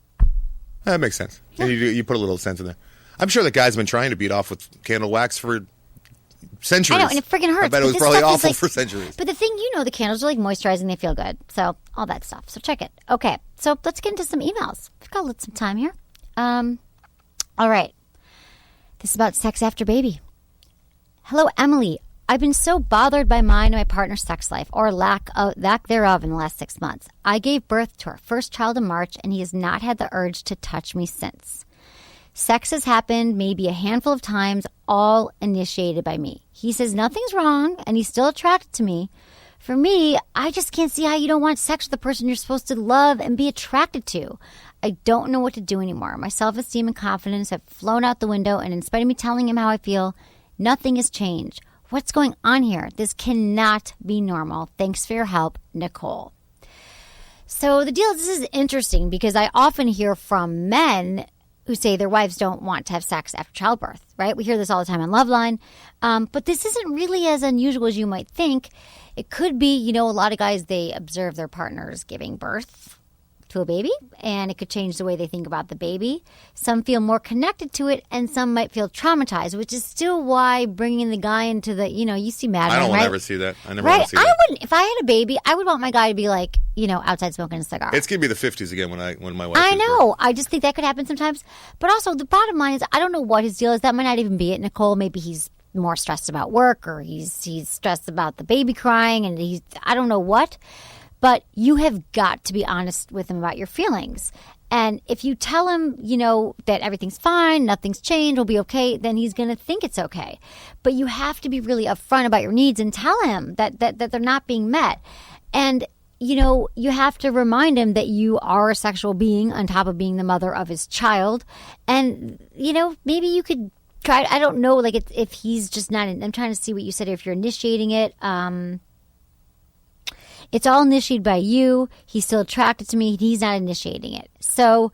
That makes sense. Yeah. And you put a little scent in there. I'm sure the guys have been trying to beat off with candle wax for centuries. I know, and it freaking hurts. I bet it was probably awful for centuries. But the thing, the candles are like moisturizing. They feel good. So all that stuff. So check it. Okay. So let's get into some emails. We've got some time here. All right. This is about sex after baby. Hello, Emily. I've been so bothered by mine and my partner's sex life, or lack thereof, in the last 6 months. I gave birth to our first child in March, and he has not had the urge to touch me since. Sex has happened maybe a handful of times, all initiated by me. He says nothing's wrong, and he's still attracted to me. For me, I just can't see how you don't want sex with the person you're supposed to love and be attracted to. I don't know what to do anymore. My self-esteem and confidence have flown out the window, and in spite of me telling him how I feel, nothing has changed. What's going on here? This cannot be normal. Thanks for your help, Nicole. So the deal is, this is interesting because I often hear from men who say their wives don't want to have sex after childbirth, right? We hear this all the time on Loveline. But this isn't really as unusual as you might think. It could be, a lot of guys, they observe their partners giving birth to a baby, and it could change the way they think about the baby. Some feel more connected to it, and some might feel traumatized, which is still why bringing the guy into the, you see Mad Men, I don't right? ever see that. I never want to see that. I wouldn't. If I had a baby, I would want my guy to be like, outside smoking a cigar. It's going to be the 50s again when my wife I know. I just think that could happen sometimes. But also, the bottom line is, I don't know what his deal is. That might not even be it, Nicole. Maybe he's more stressed about work, or he's stressed about the baby crying, and I don't know what. But you have got to be honest with him about your feelings. And if you tell him, that everything's fine, nothing's changed, we'll be okay, then he's going to think it's okay. But you have to be really upfront about your needs and tell him that they're not being met. And, you have to remind him that you are a sexual being on top of being the mother of his child. And, maybe you could try, I don't know, like if he's just not, I'm trying to see what you said, if you're initiating it. It's all initiated by you. He's still attracted to me. He's not initiating it. So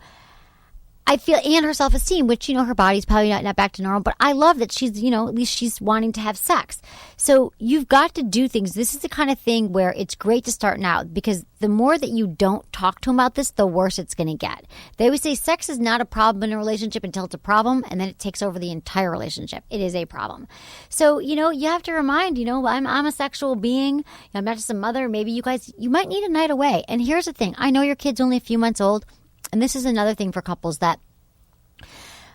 I feel, and her self-esteem, which, her body's probably not back to normal, but I love that she's, at least she's wanting to have sex. So you've got to do things. This is the kind of thing where it's great to start now, because the more that you don't talk to them about this, the worse it's going to get. They always say sex is not a problem in a relationship until it's a problem, and then it takes over the entire relationship. It is a problem. So, you have to remind, I'm a sexual being. I'm not just a mother. Maybe you might need a night away. And here's the thing. I know your kid's only a few months old. And this is another thing for couples that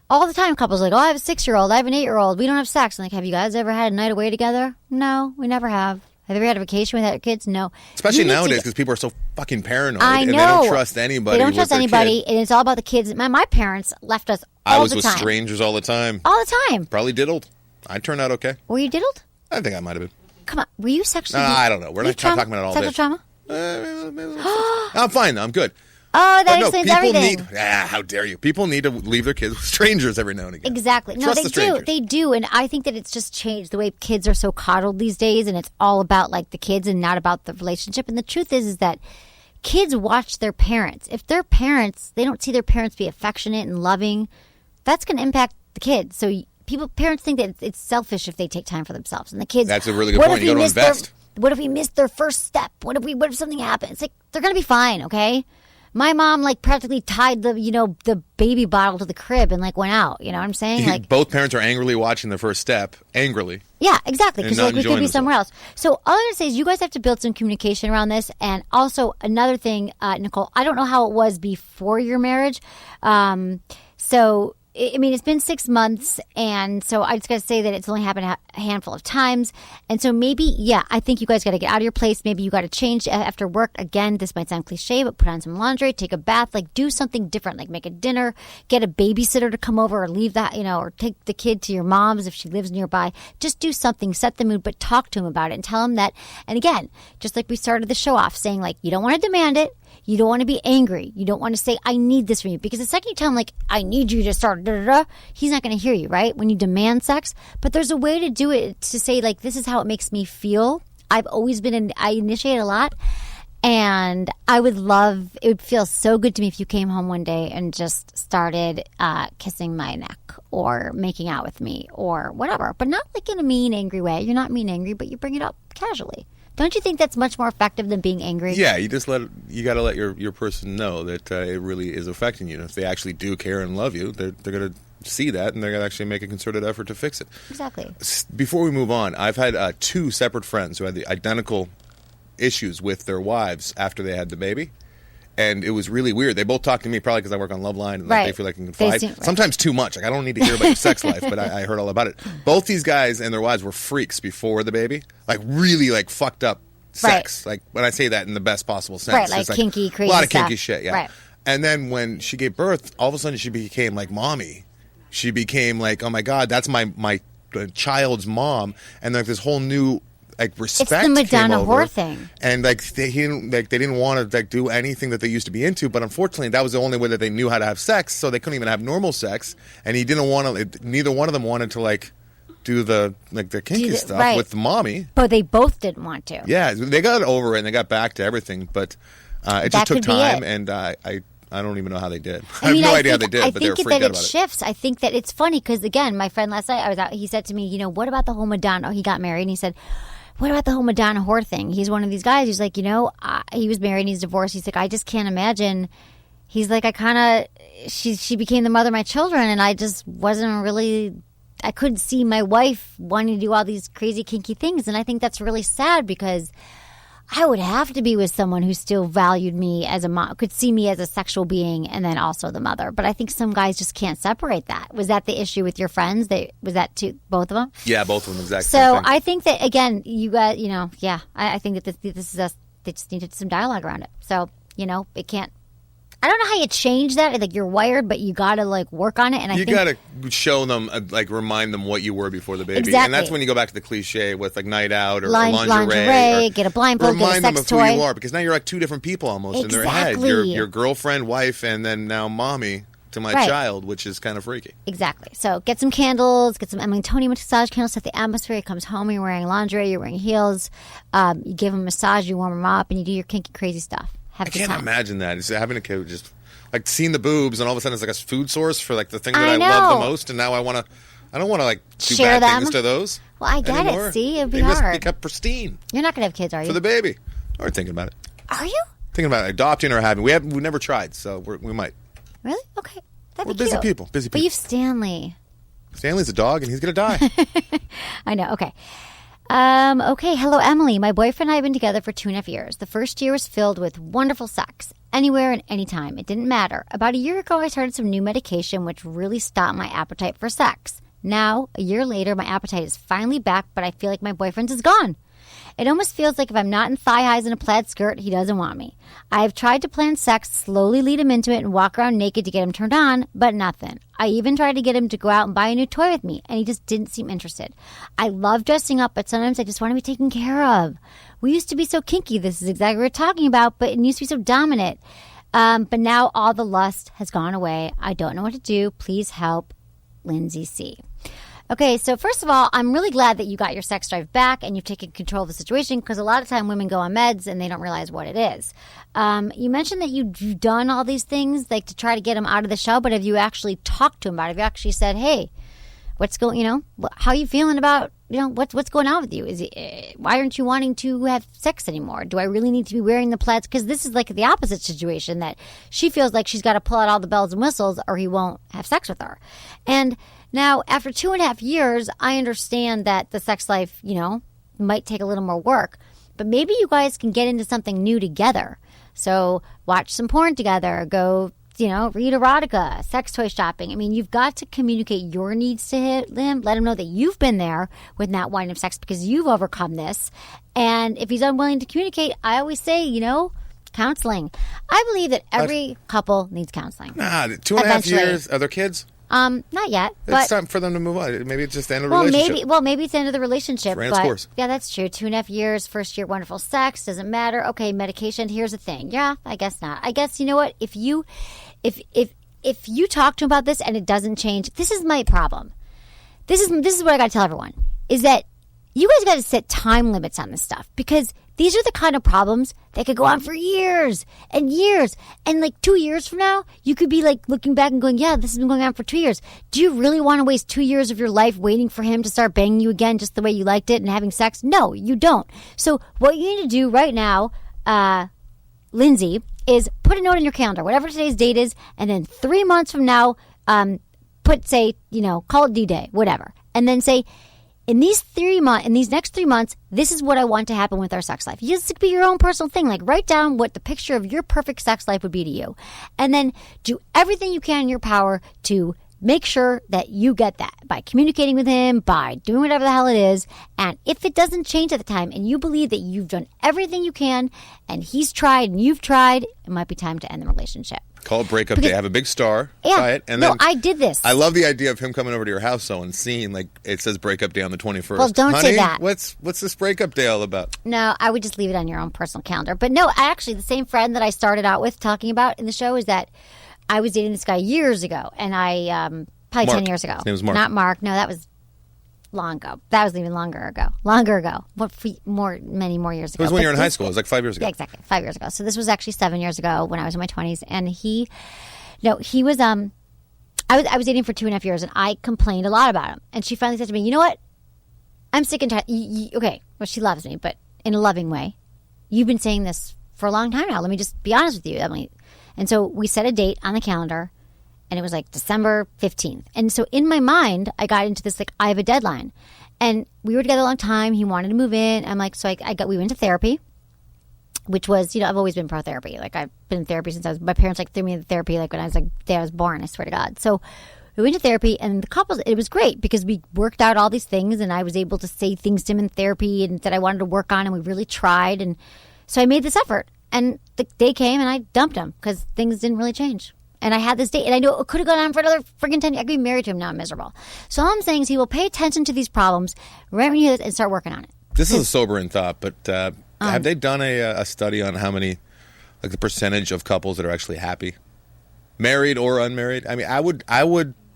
all the time couples are like, I have a 6-year-old, I have an 8-year-old, we don't have sex. I'm like, have you guys ever had a night away together? No, we never have. Have you ever had a vacation with your kids? No. Especially nowadays, because people are so fucking paranoid. I know. And they don't trust anybody. They don't trust anybody, and it's all about the kids. My parents left us all the time. I was with strangers all the time. All the time. Probably diddled. I turned out okay. Were you diddled? I think I might have been. Come on. Were you sexually? I don't know. We're not talking about it all day. Sexual trauma? I'm fine, though. I'm good. Oh, that explains everything. How dare you? People need to leave their kids with strangers every now and again. Exactly. No, Trust they the do. strangers. They do. And I think that it's just changed the way kids are so coddled these days, and it's all about like the kids and not about the relationship. And the truth is that kids watch their parents. If their parents, they don't see their parents be affectionate and loving, that's going to impact the kids. So parents think that it's selfish if they take time for themselves. And the kids, that's a really good point. You got to invest. What if we missed their first step? What if something happens? It's like, they're going to be fine, okay? My mom practically tied the baby bottle to the crib and went out. You know what I'm saying? Both parents are angrily watching their first step. Angrily. Yeah, exactly. Because we could be somewhere else. So all I'm going to say is you guys have to build some communication around this. And also another thing, Nicole, I don't know how it was before your marriage. It's been 6 months, and so I just got to say that it's only happened a handful of times. And so maybe, I think you guys got to get out of your place. Maybe you got to change after work. Again, this might sound cliche, but put on some laundry, take a bath, do something different, make a dinner, get a babysitter to come over, or leave that, or take the kid to your mom's if she lives nearby. Just do something, set the mood, but talk to him about it and tell him that. And again, just like we started the show off saying, you don't want to demand it. You don't want to be angry. You don't want to say, I need this from you. Because the second you tell him, I need you to start, he's not going to hear you, right? When you demand sex. But there's a way to do it, to say, this is how it makes me feel. I've always I initiate a lot. And it would feel so good to me if you came home one day and just started kissing my neck or making out with me or whatever. But not in a mean, angry way. You're not mean, angry, but you bring it up casually. Don't you think that's much more effective than being angry? Yeah, you got to let your person know that it really is affecting you. And if they actually do care and love you, they're going to see that, and they're going to actually make a concerted effort to fix it. Exactly. Before we move on, I've had 2 separate friends who had the identical issues with their wives after they had the baby. And it was really weird. They both talked to me, probably because I work on Loveline, and they feel like I can confide. Sometimes too much. I don't need to hear about your sex life, but I heard all about it. Both these guys and their wives were freaks before the baby. Really fucked up sex. Right. When I say that in the best possible sense. Right, kinky, crazy stuff. A lot of stuff. kinky shit, yeah. Right. And then when she gave birth, all of a sudden she became mommy. She became oh my God, that's my child's mom. And this whole new respect. It's the Madonna came over, whore thing. And they didn't want to do anything that they used to be into, but unfortunately that was the only way that they knew how to have sex, so they couldn't even have normal sex. And he didn't want to. Neither one of them wanted to do the kinky stuff with the mommy. But they both didn't want to. Yeah, they got over it and they got back to everything, but it just took time, and I don't even know how they did. I have no idea how they did, but they were freaked out about it. I think that it shifts. I think that it's funny because, again, my friend last night, I was out, he said to me, what about the whole Madonna? He got married, and he said, what about the whole Madonna whore thing? He's one of these guys. He's like, he was married and he's divorced. He's like, I just can't imagine. He's like, she became the mother of my children, and I just wasn't really, I couldn't see my wife wanting to do all these crazy kinky things. And I think that's really sad because I would have to be with someone who still valued me as a mom, could see me as a sexual being, and then also the mother. But I think some guys just can't separate that. Was that the issue with your friends? Was that both of them? Yeah, both of them, exactly. So I think that, again, you got, I think that this is they just needed some dialogue around it. So, it can't. I don't know how you change that. You're wired, but you got to work on it. And you got to show them, remind them what you were before the baby. Exactly. And that's when you go back to the cliche with night out or lingerie, or get a blindfold, get a sex toy. Remind them of who you are, because now you're 2 different people almost in their head. Your girlfriend, wife, and then now mommy to my child, which is kind of freaky. Exactly. So get some candles, get some Tony massage candles, set the atmosphere. He comes home, you're wearing lingerie, you're wearing heels. You give him a massage, you warm him up, and you do your kinky, crazy stuff. I can't imagine that. It's having a kid just like seen the boobs, and all of a sudden it's like a food source for like the thing that I I love the know. most, and now I don't want to like do Share bad them? things to those. Well, I get anymore. it. See, it'd be They must hard. be kept pristine You're not going to have kids, are you? for the baby. We're thinking about it. Are you? Thinking about adopting or having. We've never tried, so we might. Really? Okay. That'd We're be busy cute. people. Busy But people. you've Stanley. Stanley's a dog, and he's gonna die. I know. Okay. Okay. Hello, Emily. My boyfriend and I have been together for 2.5 years. The first year was filled with wonderful sex, anywhere and anytime. It didn't matter. About a year ago, I started some new medication, which really stopped my appetite for sex. Now, a year later, my appetite is finally back, but I feel like my boyfriend's is gone. It almost feels like if I'm not in thigh highs and a plaid skirt, he doesn't want me. I have tried to plan sex, slowly lead him into it, and walk around naked to get him turned on, but nothing. I even tried to get him to go out and buy a new toy with me, and he just didn't seem interested. I love dressing up, but sometimes I just want to be taken care of. We used to be so kinky, this is exactly what we're talking about, but it used to be so dominant. But now all the lust has gone away. I don't know what to do. Please help, Lindsay C. Okay, so first of all, I'm really glad that you got your sex drive back and you've taken control of the situation, because a lot of time women go on meds and they don't realize what it is. You mentioned that you've done all these things like to try to get him out of the shell, but have you actually talked to him about it? Have you actually said, hey, how are you feeling about, what's going on with you? Why aren't you wanting to have sex anymore? Do I really need to be wearing the plaids? Because this is like the opposite situation, that she feels like she's got to pull out all the bells and whistles or he won't have sex with her. And now, after 2.5 years, I understand that the sex life, might take a little more work. But maybe you guys can get into something new together. So watch some porn together. Go, read erotica, sex toy shopping. I mean, you've got to communicate your needs to him. Let him know that you've been there with not wanting to have sex because you've overcome this. And if he's unwilling to communicate, I always say, counseling. I believe that every couple needs counseling. Nah, 2.5 Eventually. years. Are there kids? Not yet. But It's time for them to move on. Maybe it's just the end of the relationship. Maybe it's the end of the relationship. Ran its course. Yeah, that's true. 2.5 years, first year, wonderful sex, doesn't matter. Okay, medication. Here's the thing. Yeah, I guess not. I guess, you know what? If you talk to him about this and it doesn't change, this is my problem. This is what I got to tell everyone, is that you guys got to set time limits on this stuff, because these are the kind of problems that could go on for years and years. And like 2 years from now, you could be like looking back and going, yeah, this has been going on for 2 years. Do you really want to waste 2 years of your life waiting for him to start banging you again just the way you liked it and having sex? No, you don't. So what you need to do right now, Lindsay, is put a note in your calendar, whatever today's date is, and then 3 months from now, call it D-Day, whatever. And then say, in these next 3 months, this is what I want to happen with our sex life. This could be your own personal thing. Like, write down what the picture of your perfect sex life would be to you. And then do everything you can in your power to make sure that you get that by communicating with him, by doing whatever the hell it is. And if it doesn't change at the time and you believe that you've done everything you can and he's tried and you've tried, it might be time to end the relationship. Call it breakup day. Have a big star. Yeah. Buy it, and no, then I did this. I love the idea of him coming over to your house, though, and seeing like it says breakup day on the 21st. Well, don't Honey, say that. What's this breakup day all about? No, I would just leave it on your own personal calendar. But no, actually, the same friend that I started out with talking about in the show is that I was dating this guy years ago, and I probably Mark. 10 years ago. His name was Mark. Not Mark. No, that was long ago. That was even longer ago. Many more years ago. It was when But you were in high this school. It was like 5 years ago. Yeah, exactly. 5 years ago. So this was actually 7 years ago when I was in my 20s, and he was I was dating for 2.5 years, and I complained a lot about him. And she finally said to me, you know what? I'm sick and tired. Okay, well, she loves me, but in a loving way. You've been saying this for a long time now. Let me just be honest with you, Emily. And so we set a date on the calendar, and it was like December 15th. And so in my mind, I got into this, like, I have a deadline. And we were together a long time. He wanted to move in. I'm like, so we went to therapy, which was, I've always been pro therapy. Like, I've been in therapy since my parents threw me into therapy like when I was like, the day I was born, I swear to God. So we went to therapy, and it was great because we worked out all these things, and I was able to say things to him in therapy and that I wanted to work on, and we really tried. And so I made this effort, and the day came and I dumped him because things didn't really change. And I had this date, and I knew it could have gone on for another friggin' 10 years. I could be married to him now. I'm miserable. So all I'm saying is he will pay attention to these problems right when he hears and start working on it. This is a sobering thought, but have they done a study on how many, like the percentage of couples that are actually happy, married or unmarried? I mean, I would,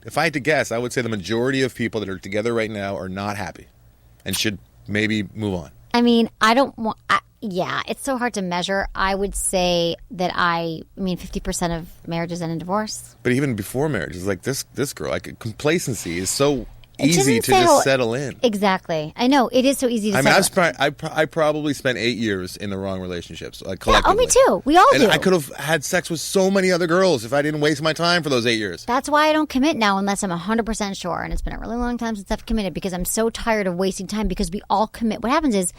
if I had to guess, I would say the majority of people that are together right now are not happy, and should maybe move on. I mean, I don't want. Yeah, it's so hard to measure. I would say that 50% of marriages end in divorce. But even before marriage, it's like this girl, like complacency is so It easy doesn't to say just how- settle in. Exactly. I know. It is so easy to I mean, settle. I probably spent 8 years in the wrong relationships, like Yeah, collectively. me too. We all and do. I could have had sex with so many other girls if I didn't waste my time for those 8 years. That's why I don't commit now unless I'm 100% sure. And it's been a really long time since I've committed because I'm so tired of wasting time because we all commit. What happens is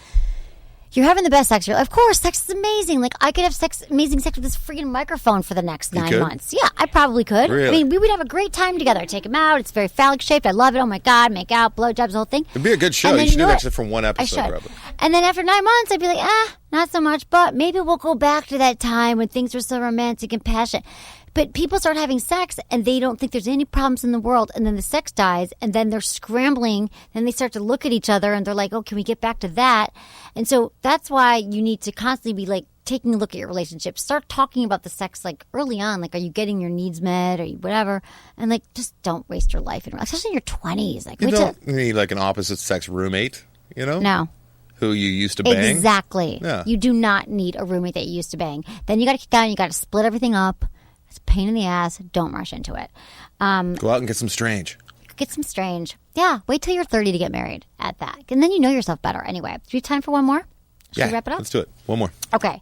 you're having the best sex. Of course, sex is amazing. Like, I could have amazing sex with this freaking microphone for the next 9 could? months. Yeah, I probably could. Really? I mean, we would have a great time together. I'd take him out. It's very phallic shaped. I love it. Oh, my God. Make out, blowjobs, the whole thing. It'd be a good show. And then You should do know that what? just from one I episode, should. probably. And then after 9 months, I'd be like, not so much. But maybe we'll go back to that time when things were so romantic and passionate. But people start having sex and they don't think there's any problems in the world. And then the sex dies and then they're scrambling. Then they start to look at each other and they're like, oh, can we get back to that? And so that's why you need to constantly be like taking a look at your relationship. Start talking about the sex like early on. Like, are you getting your needs met or whatever? And like, just don't waste your life, especially in your 20s. Like, You don't need like an opposite sex roommate, No. who you used to bang. Exactly. Yeah. You do not need a roommate that you used to bang. Then you got to kick out and you got to split everything up. It's a pain in the ass. Don't rush into it. Go out and get some strange. Get some strange. Yeah. Wait till you're 30 to get married at that. And then you know yourself better. Anyway, do you have time for one more? Should we wrap it up? Let's do it. One more. Okay.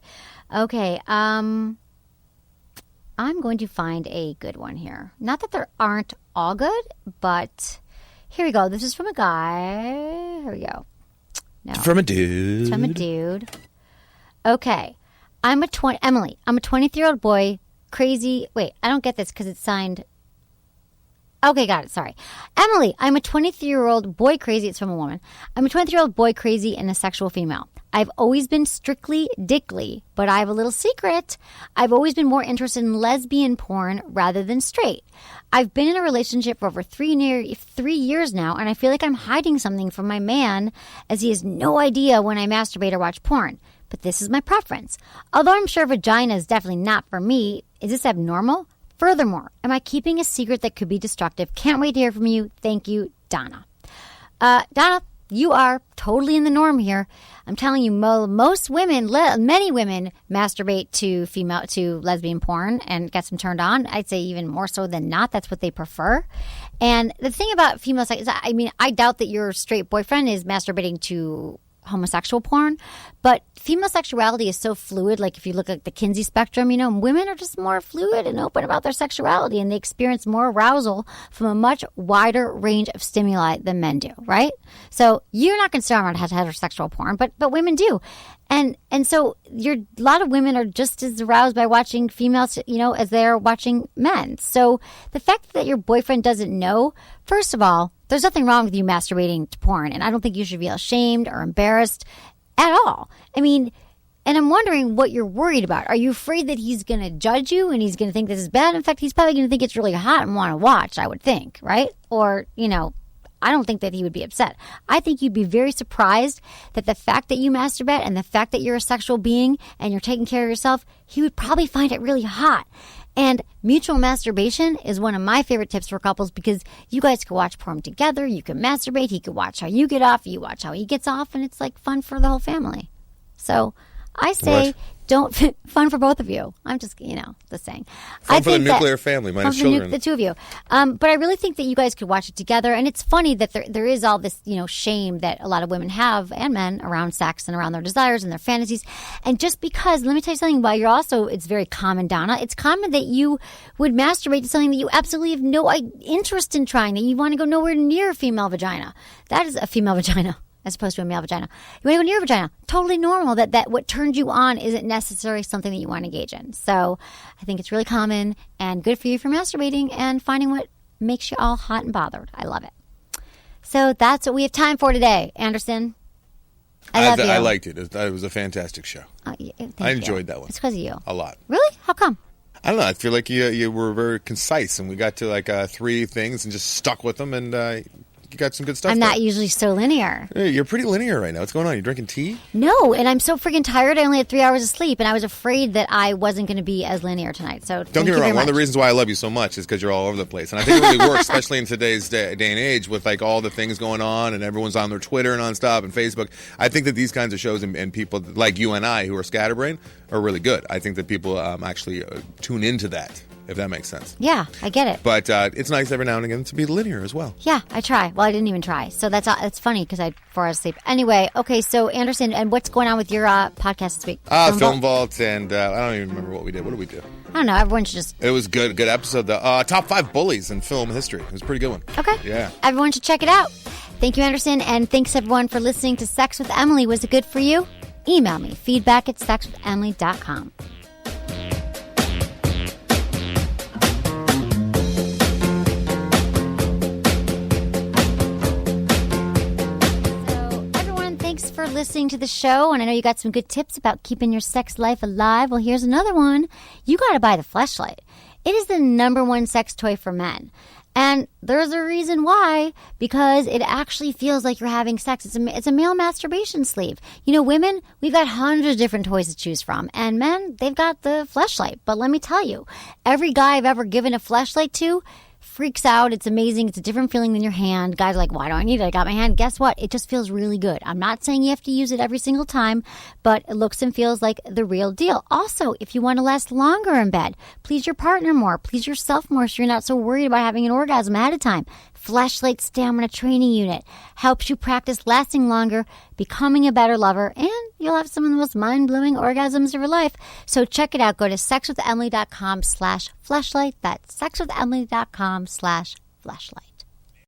I'm going to find a good one here. Not that there aren't all good, but here we go. This is from a guy. Here we go. No. From a dude. It's from a dude. Okay. Emily, I'm a 23-year-old boy, crazy. Wait, I don't get this because it's signed. Okay, got it. Sorry. Emily, I'm a 23-year-old boy crazy. It's from a woman. I'm a 23-year-old boy crazy and a sexual female. I've always been strictly dickly, but I have a little secret. I've always been more interested in lesbian porn rather than straight. I've been in a relationship for over 3 years now, and I feel like I'm hiding something from my man as he has no idea when I masturbate or watch porn. But this is my preference. Although I'm sure vagina is definitely not for me, is this abnormal? Furthermore, am I keeping a secret that could be destructive? Can't wait to hear from you. Thank you, Donna. Donna, you are totally in the norm here. I'm telling you, most women, many women masturbate to lesbian porn and gets them turned on. I'd say even more so than not. That's what they prefer. And the thing about female sex is, I doubt that your straight boyfriend is masturbating to homosexual porn, but female sexuality is so fluid. Like, if you look at the Kinsey spectrum, women are just more fluid and open about their sexuality, and they experience more arousal from a much wider range of stimuli than men do, right? So you're not concerned about heterosexual porn, but women do. And so a lot of women are just as aroused by watching females, as they're watching men. So the fact that your boyfriend doesn't know, first of all, there's nothing wrong with you masturbating to porn, and I don't think you should be ashamed or embarrassed at all. And I'm wondering what you're worried about. Are you afraid that he's going to judge you and he's going to think this is bad? In fact, he's probably going to think it's really hot and want to watch, I would think, right? Or, I don't think that he would be upset. I think you'd be very surprised that the fact that you masturbate and the fact that you're a sexual being and you're taking care of yourself, he would probably find it really hot. And mutual masturbation is one of my favorite tips for couples because you guys can watch porn together. You can masturbate. He can watch how you get off. You watch how he gets off. And it's like fun for the whole family. So I say fun for both of you. I'm just, just saying. Fun for the nuclear family, minus children. The two of you. But I really think that you guys could watch it together. And it's funny that there is all this, shame that a lot of women have and men around sex and around their desires and their fantasies. And just because, let me tell you something, it's very common, Donna. It's common that you would masturbate to something that you absolutely have no interest in trying, that you want to go nowhere near a female vagina. That is a female vagina, as opposed to a male vagina. You want to go near a vagina. Totally normal that what turns you on isn't necessarily something that you want to engage in. So I think it's really common and good for you for masturbating and finding what makes you all hot and bothered. I love it. So that's what we have time for today, Anderson. I love you. I liked it. It was a fantastic show. I enjoyed that one. It's because of you. A lot. Really? How come? I don't know. I feel like you were very concise, and we got to 3 things and just stuck with them, and you got some good stuff I'm there. not usually so linear. Hey, you're pretty linear right now. What's going on? You drinking tea? No, and I'm so freaking tired. I only had 3 hours of sleep, and I was afraid that I wasn't going to be as linear tonight. So Don't get me wrong. One of the reasons why I love you so much is because you're all over the place. And I think it really works, especially in today's day and age with like all the things going on and everyone's on their Twitter nonstop and Facebook. I think that these kinds of shows and people like you and I who are scatterbrained are really good. I think that people actually tune into that, if that makes sense. Yeah, I get it. But it's nice every now and again to be linear as well. Yeah, I try. Well, I didn't even try. So that's funny because I had 4 hours of sleep. Anyway, okay, so Anderson, and what's going on with your podcast this week? Film Vault, and I don't even remember what we did. What did we do? I don't know. Everyone should just... It was good episode. The top 5 bullies in film history. It was a pretty good one. Okay. Yeah. Everyone should check it out. Thank you, Anderson, and thanks everyone for listening to Sex with Emily. Was it good for you? Email me, feedback@sexwithemily.com. Thanks for listening to the show, and I know you got some good tips about keeping your sex life alive. Well, here's another one. You got to buy the fleshlight. It is the #1 sex toy for men. And there's a reason why, because it actually feels like you're having sex. It's a male masturbation sleeve. You know, women, we've got hundreds of different toys to choose from. And men, they've got the fleshlight. But let me tell you, every guy I've ever given a fleshlight to freaks out. It's amazing. It's a different feeling than your hand. Guys are like, why do I need it? I got my hand. Guess what? It just feels really good. I'm not saying you have to use it every single time, but it looks and feels like the real deal. Also, if you want to last longer in bed, please your partner more, please yourself more, so you're not so worried about having an orgasm ahead of time. Fleshlight Stamina Training Unit helps you practice lasting longer, becoming a better lover, and you'll have some of the most mind-blowing orgasms of your life. So check it out. Go to sexwithemily.com/fleshlight. That's sexwithemily.com/fleshlight.